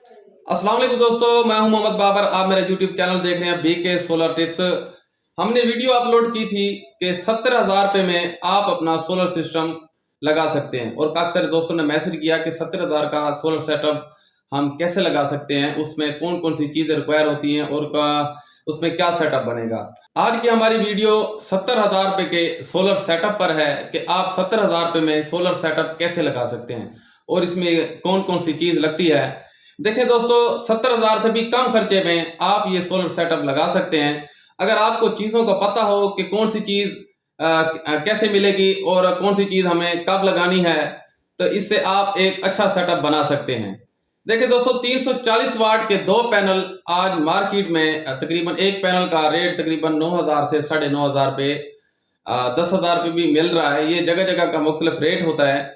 अस्सलाम वालेकुम दोस्तों, मैं हूं मोहम्मद बाबर। आप मेरा यूट्यूब चैनल देख रहे हैं बीके सोलर टिप्स। हमने वीडियो अपलोड की थी कि 70,000 रुपये में आप अपना सोलर सिस्टम लगा सकते हैं और काफी सारे दोस्तों ने मैसेज किया कि 70,000 का सोलर सेटअप हम कैसे लगा सकते हैं, उसमें कौन कौन सी चीजें रिक्वायर होती हैं और उसमें क्या सेटअप बनेगा। आज की हमारी वीडियो 70,000 रुपये के सोलर सेटअप पर है कि आप 70,000 रुपये में सोलर सेटअप कैसे लगा सकते हैं और इसमें कौन कौन सी चीज लगती है। देखिए दोस्तों, 70,000 से भी कम खर्चे में आप ये सोलर सेटअप लगा सकते हैं। अगर आपको चीज़ों का पता हो कि कौन सी चीज़ कैसे मिलेगी और कौन सी चीज़ हमें कब लगानी है, तो इससे आप एक अच्छा सेटअप बना सकते हैं। देखिए दोस्तों, 340 वाट के दो पैनल आज मार्केट में तकरीबन एक पैनल का रेट तकरीबन 9,000 से 9,500 रुपये, 10,000 रुपये भी मिल रहा है। ये जगह जगह का मुख्तलिफ रेट होता है।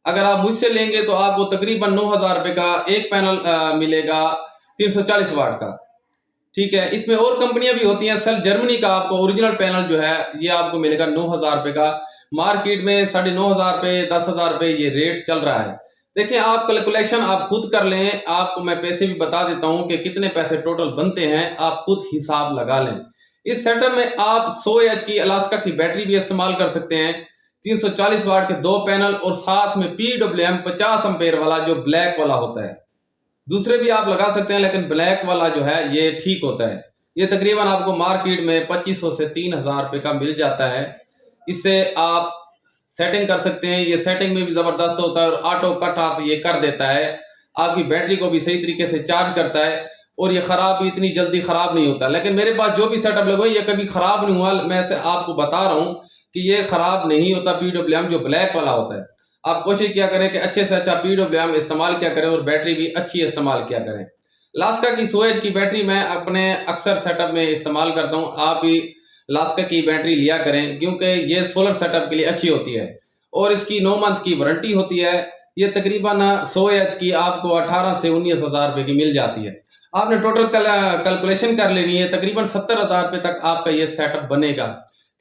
अगर आप मुझसे लेंगे तो आपको तकरीबन 9,000 रुपये का एक पैनल मिलेगा 340 वाट का। ठीक है, इसमें और कंपनियां भी होती हैं। सेल जर्मनी का आपको ओरिजिनल पैनल जो है ये आपको मिलेगा 9,000 रुपये का। मार्केट में 9,500 रुपये, 10,000 रुपये ये रेट चल रहा है। देखिए, आप कैलकुलेशन आप खुद कर लें। आपको मैं पैसे भी बता देता हूं कि कितने पैसे टोटल बनते हैं, आप खुद हिसाब लगा लें। इस सेटअप में आप 100 एच की अलास्का की बैटरी भी इस्तेमाल कर सकते हैं, 340 वाट के दो पैनल और साथ में PWM 50 एम्पेयर वाला जो ब्लैक वाला होता है। दूसरे भी आप लगा सकते हैं, लेकिन ब्लैक वाला जो है ये ठीक होता है। ये तकरीबन आपको मार्केट में 2500 से 3,000 रुपये का मिल जाता है। इससे आप सेटिंग कर सकते हैं। ये सेटिंग में भी जबरदस्त होता है और ऑटो कट ऑफ ये कर देता है। आपकी बैटरी को भी सही तरीके से चार्ज करता है और ये खराब भी इतनी जल्दी खराब नहीं होता। लेकिन मेरे पास जो भी सेटअप लगे ये कभी खराब नहीं हुआ। मैं आपको बता रहा हूँ कि ये खराब नहीं होता। PWM जो ब्लैक वाला होता है, आप कोशिश किया करें कि अच्छे से अच्छा PWM इस्तेमाल किया करें और बैटरी भी अच्छी इस्तेमाल किया करें। लास्का की 100 एच की बैटरी मैं अपने अक्सर सेटअप में इस्तेमाल करता हूँ। आप भी लास्का की बैटरी लिया करें क्योंकि ये सोलर सेटअप के लिए अच्छी होती है और इसकी 9 मंथ की वारंटी होती है। ये तकरीबन 100 एच की आपको 18 से 19,000 रुपये की मिल जाती है। आपने टोटल कैलकुलेशन कर लेनी है, तकरीबन 70,000 रुपये तक आपका ये सेटअप बनेगा।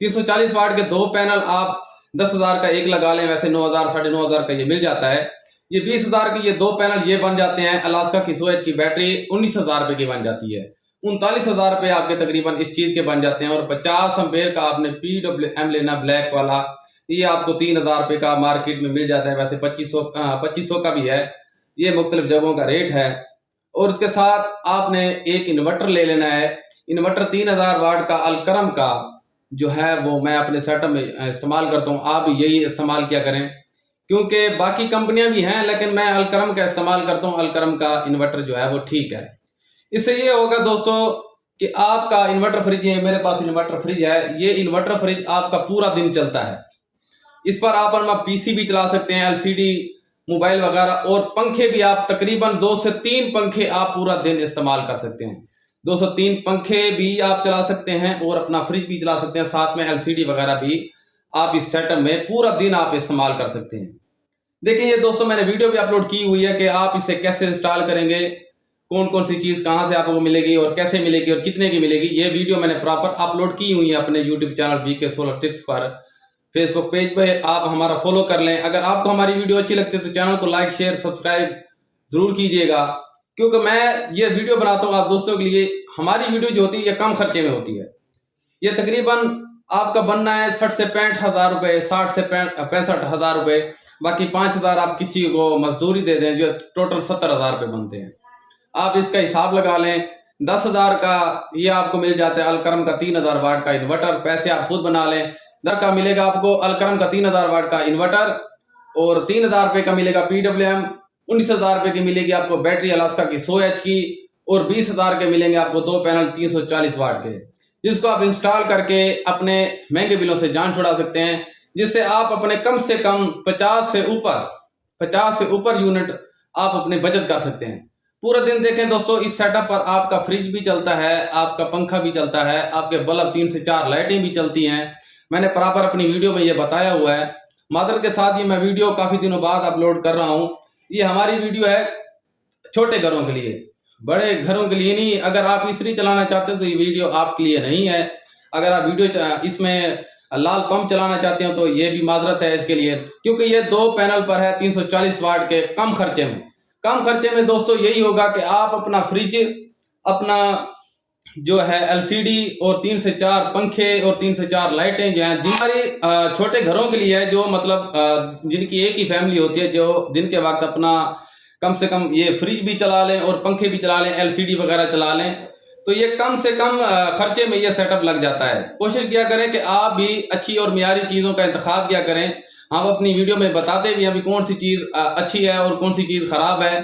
340 वाट के दो पैनल आप 10,000 का एक लगा लें, वैसे 9,000 9,500 का ये मिल जाता है। ये 20,000 के ये दो पैनल ये बन जाते हैं। अलास्का की 100 एच की बैटरी 19,000 रुपये की बन जाती है। 39,000 रुपये आपके तकरीबन इस चीज के बन जाते हैं। और 50 एम्पेयर का आपने PWM लेना ब्लैक वाला, ये आपको 3,000 रुपये का मार्केट में मिल जाता है। वैसे 2500 का भी है। ये मुख्तलिफ जगहों का रेट है। और उसके साथ आपने एक इन्वर्टर ले लेना है। इन्वर्टर 3,000 वाट का अलकरम का जो है वो मैं अपने सेटअप में इस्तेमाल करता हूँ। आप यही इस्तेमाल किया करें क्योंकि बाकी कंपनियां भी हैं, लेकिन मैं अलकरम का इस्तेमाल करता हूँ। अलकरम का इन्वर्टर जो है वो ठीक है। इससे ये होगा दोस्तों कि आपका इन्वर्टर फ्रिज है, मेरे पास इन्वर्टर फ्रिज है। ये इन्वर्टर फ्रिज आपका पूरा दिन चलता है। इस पर आप अपना PC भी चला सकते हैं, LCD मोबाइल वगैरह, और पंखे भी आप तकरीबन 2 से 3 पंखे आप पूरा दिन इस्तेमाल कर सकते हैं। 2 से 3 पंखे भी आप चला सकते हैं और अपना फ्रिज भी चला सकते हैं। साथ में LCD वगैरह भी आप इस सेटअप में पूरा दिन आप इस्तेमाल कर सकते हैं। देखिए ये दोस्तों, मैंने वीडियो भी अपलोड की हुई है कि आप इसे कैसे इंस्टॉल करेंगे, कौन कौन सी चीज कहां से आपको मिलेगी और कैसे मिलेगी और कितने की मिलेगी। ये वीडियो मैंने प्रॉपर अपलोड की हुई है अपने YouTube channel BK solar tips पर। फेसबुक पेज पे आप हमारा फॉलो कर लें। अगर आपको हमारी वीडियो अच्छी लगती है तो चैनल को लाइक शेयर सब्सक्राइब जरूर कीजिएगा, क्योंकि मैं ये वीडियो बनाता हूँ आप दोस्तों के लिए। हमारी वीडियो जो होती है ये कम खर्चे में होती है। ये तकरीबन आपका बनना है 60 से 65,000 रुपये, 60 से 65,000 रुपये। बाकी 5,000 आप किसी को मजदूरी दे दें, जो टोटल 70,000 रुपये बनते हैं। आप इसका हिसाब लगा लें। 10,000 का ये आपको मिल जाता है अलकरम का 3,000 वाट का इन्वर्टर। पैसे आप खुद बना लें। दर का मिलेगा आपको अलकरम का 3,000 वाट का इन्वर्टर और 3,000 रुपये का मिलेगा PWM। 19,000 रुपये की मिलेगी आपको बैटरी अलास्का की 100 एच की और 20,000 के मिलेंगे आपको दो पैनल 340 वाट के, जिसको आप इंस्टॉल करके अपने महंगे बिलों से जान छुड़ा सकते हैं। जिससे आप अपने कम से कम 50 से ऊपर यूनिट आप अपने बचत कर सकते हैं। पूरा दिन देखें दोस्तों, इस सेटअप पर आपका फ्रिज भी चलता है, आपका पंखा भी चलता है, आपके बल्ब 3 से 4 लाइटें भी चलती हैं। मैंने प्रॉपर अपनी वीडियो में ये बताया हुआ है। मादर के साथ ये मैं वीडियो काफी दिनों बाद अपलोड कर रहा हूँ। ये हमारी वीडियो है छोटे घरों के लिए, बड़े घरों के लिए नहीं। अगर आप इस्त्री चलाना चाहते हो तो ये वीडियो आपके लिए नहीं है। अगर आप वीडियो इसमें लाल पंप चलाना चाहते हो तो ये भी माजरत है इसके लिए, क्योंकि ये दो पैनल पर है 340 वाट के कम कम खर्चे में दोस्तों यही होगा कि आप अपना फ्रिज, अपना जो है एलसीडी और 3 से 4 पंखे और 3 से 4 लाइटें जो हैं, हमारे छोटे घरों के लिए है, जो मतलब जिनकी एक ही फैमिली होती है, जो दिन के वक्त अपना कम से कम ये फ्रिज भी चला लें और पंखे भी चला लें, एलसीडी वगैरह चला लें, तो ये कम से कम खर्चे में ये सेटअप लग जाता है। कोशिश किया करें कि आप भी अच्छी और मियारी चीज़ों का इंतखाब किया करें। हम अपनी वीडियो में बताते भी हैं अभी कौन सी चीज़ अच्छी है और कौन सी चीज़ ख़राब है।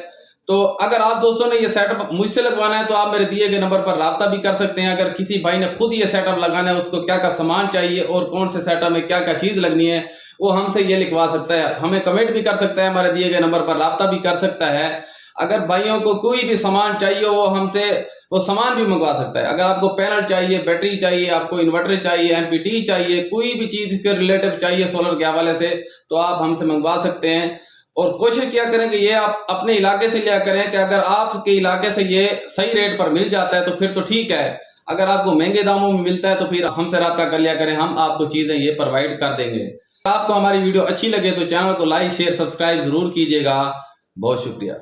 तो अगर आप दोस्तों ने ये सेटअप मुझसे लगवाना है तो आप मेरे दिए गए नंबर पर राब्ता भी कर सकते हैं। अगर किसी भाई ने खुद ये सेटअप लगाना है, उसको क्या क्या सामान चाहिए और कौन से सेटअप में क्या क्या चीज़ लगनी है, वो हमसे ये लिखवा सकता है। हमें कमेंट भी कर सकता है, हमारे दिए गए नंबर पर राब्ता भी कर सकता है। अगर भाइयों को कोई भी सामान चाहिए वो हमसे वो सामान भी मंगवा सकता है। अगर आपको पैनल चाहिए, बैटरी चाहिए, आपको इन्वर्टर चाहिए, एमपीटी चाहिए, कोई भी चीज़ इसके रिलेटिव चाहिए सोलर के हवाले से, तो आप हमसे मंगवा सकते हैं। और कोशिश किया करें कि ये आप अपने इलाके से लिया करें, कि अगर आपके इलाके से ये सही रेट पर मिल जाता है तो फिर तो ठीक है। अगर आपको महंगे दामों में मिलता है तो फिर हमसे राब्ता कर लिया करें, हम आपको चीज़ें ये प्रोवाइड कर देंगे। आपको हमारी वीडियो अच्छी लगे तो चैनल को लाइक, शेयर, सब्सक्राइब जरूर कीजिएगा। बहुत शुक्रिया।